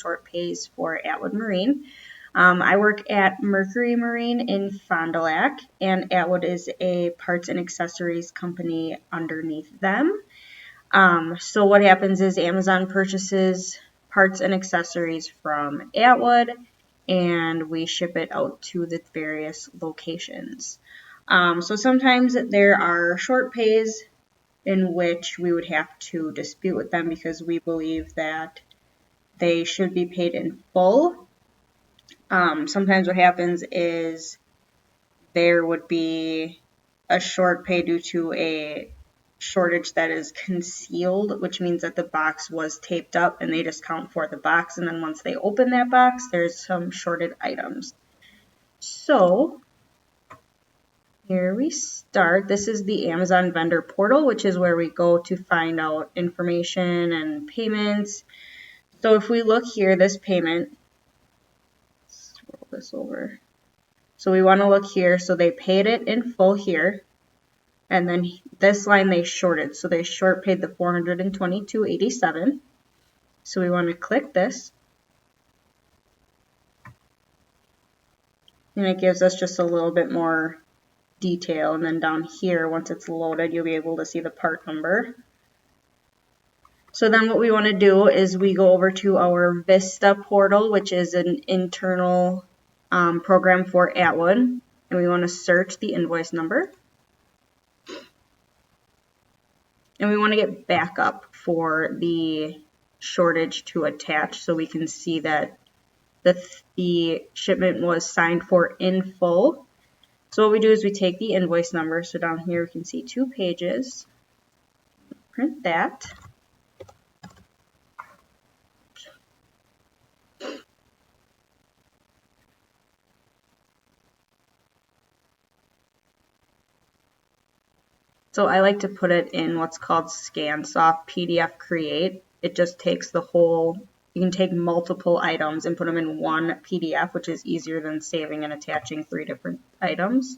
short pays for Atwood Marine. I work at Mercury Marine in Fond du Lac, and Atwood is a parts and accessories company underneath them. So what happens is Amazon purchases parts and accessories from Atwood, and we ship it out to the various locations. So sometimes there are short pays in which we would have to dispute with them because we believe that they should be paid in full. Sometimes what happens is there would be a short pay due to a shortage that is concealed, which means that the box was taped up and they just count for the box, and then once they open that box, there's some shorted items. So here we start. This is the Amazon vendor portal, which is where we go to find out information and payments. So if we look here, this payment, scroll this over. So we want to look here. So they paid it in full here. And then this line they shorted. So they short paid the $422.87. So we want to click this. And it gives us just a little bit more detail. And then down here, once it's loaded, you'll be able to see the part number. So then what we want to do is we go over to our Vista portal, which is an internal program for Atwood. And we want to search the invoice number. And we want to get backup for the shortage to attach so we can see that the shipment was signed for in full. So what we do is we take the invoice number. So down here we can see 2 pages. Print that. So I like to put it in what's called ScanSoft PDF Create. It just takes the whole, you can take multiple items and put them in one PDF, which is easier than saving and attaching 3 different items.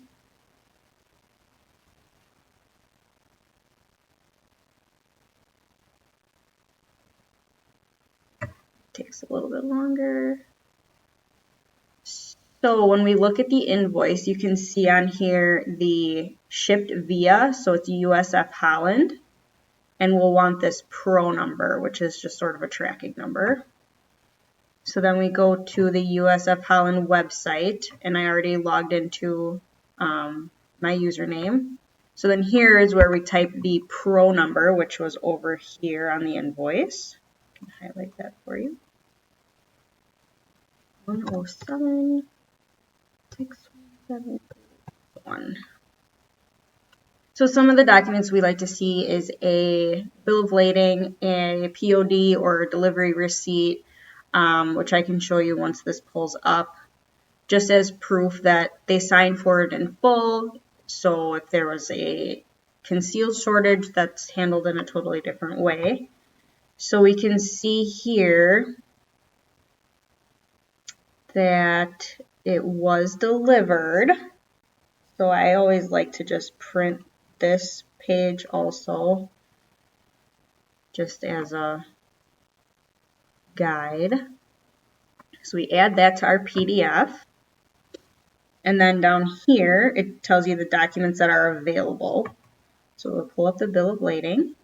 Takes a little bit longer. So when we look at the invoice, you can see on here the shipped via, so it's USF Holland, and we'll want this pro number, which is just sort of a tracking number. So then we go to the USF Holland website, and I already logged into my username. So then here is where we type the pro number, which was over here on the invoice. I can highlight that for you. 107. 6171. So some of the documents we like to see is a bill of lading, a POD or delivery receipt, which I can show you once this pulls up, just as proof that they signed for it in full. So if there was a concealed shortage, that's handled in a totally different way. So we can see here that it was delivered. So I always like to just print this page also, just as a guide. So we add that to our PDF. And then down here, it tells you the documents that are available. So we'll pull up the bill of lading.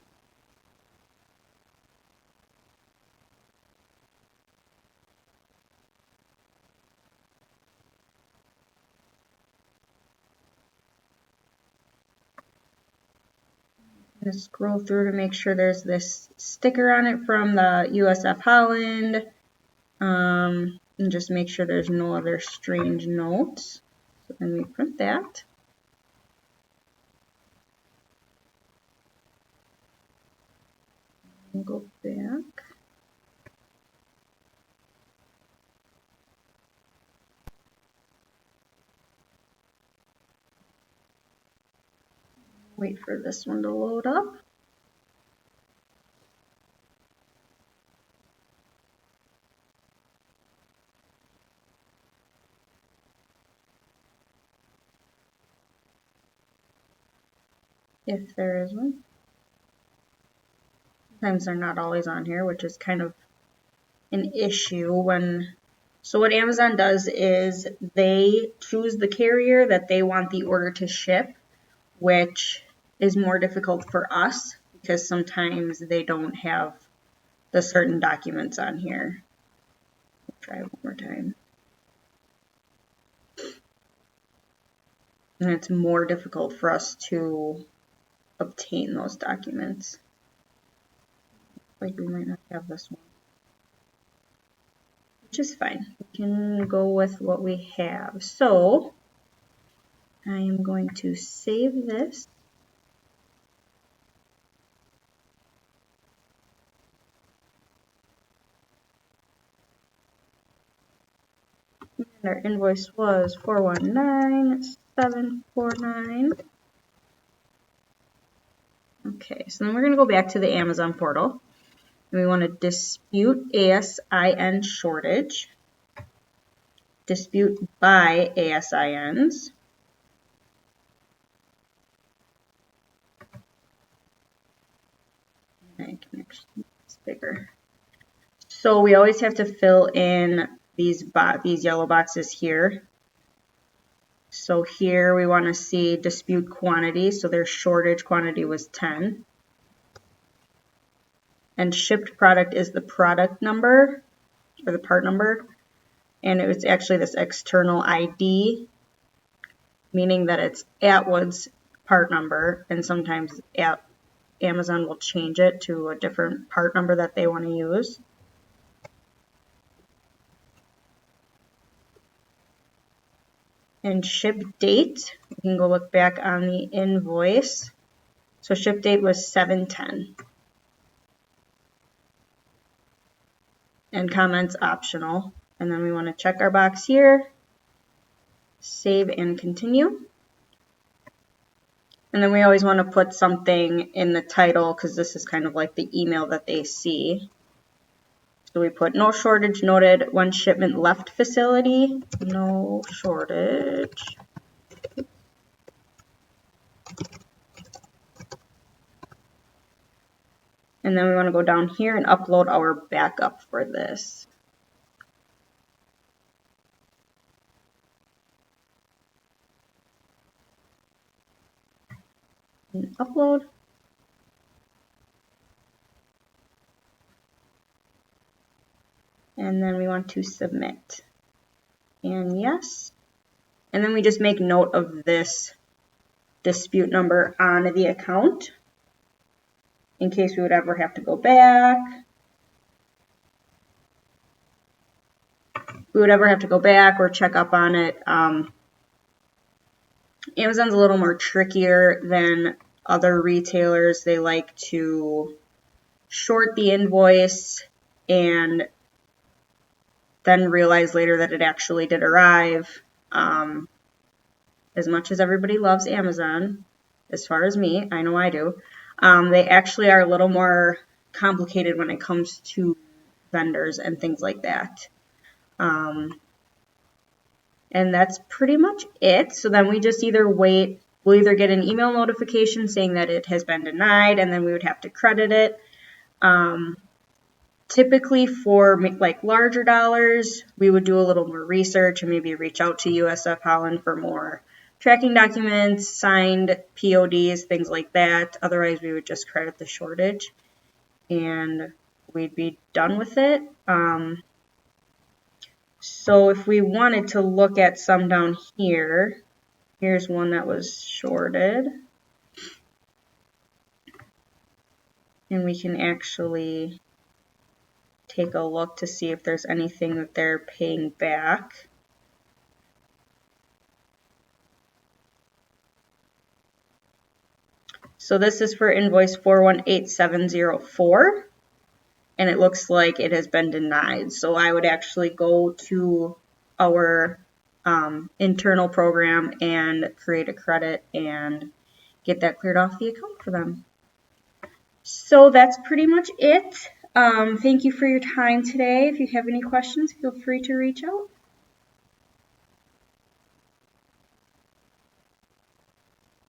Just scroll through to make sure there's this sticker on it from the USF Holland, and just make sure there's no other strange notes. So then we print that. We'll go back. Wait for this one to load up. If there is one. Sometimes they're not always on here, which is kind of an issue so what Amazon does is they choose the carrier that they want the order to ship, which is more difficult for us because sometimes they don't have the certain documents on here. I'll try it one more time. And it's more difficult for us to obtain those documents. Like we might not have this one, which is fine. We can go with what we have. So I am going to save this. And our invoice was 419749. Okay, so then we're going to go back to the Amazon portal. And we want to dispute ASIN shortage, dispute by ASINs, I can actually make this bigger. So we always have to fill in these yellow boxes here. So here we want to see dispute quantity. So their shortage quantity was 10. And shipped product is the product number or the part number. And it was actually this external ID, meaning that it's Atwood's part number. And sometimes Amazon will change it to a different part number that they want to use. And ship date, we can go look back on the invoice. So ship date was 7/10. And comments optional. And then we want to check our box here, save and continue. And then we always want to put something in the title because this is kind of like the email that they see. So we put no shortage noted when shipment left facility, no shortage. And then we want to go down here and upload our backup for this. And upload. And then we want to submit. And yes. And then we just make note of this dispute number on the account in case we would ever have to go back. We would ever have to go back or check up on it. Amazon's a little more trickier than other retailers. They like to short the invoice and then realize later that it actually did arrive. As much as everybody loves Amazon, as far as me, I know I do, they actually are a little more complicated when it comes to vendors and things like that. And that's pretty much it. So then we just either wait, we'll either get an email notification saying that it has been denied, and then we would have to credit it. Typically for like larger dollars, we would do a little more research and maybe reach out to USF Holland for more tracking documents, signed PODs, things like that. Otherwise, we would just credit the shortage and we'd be done with it. So if we wanted to look at some down here, here's one that was shorted. And we can actually take a look to see if there's anything that they're paying back. So this is for invoice 418704, and it looks like it has been denied. So I would actually go to our internal program and create a credit and get that cleared off the account for them. So that's pretty much it. Thank you for your time today. If you have any questions, feel free to reach out.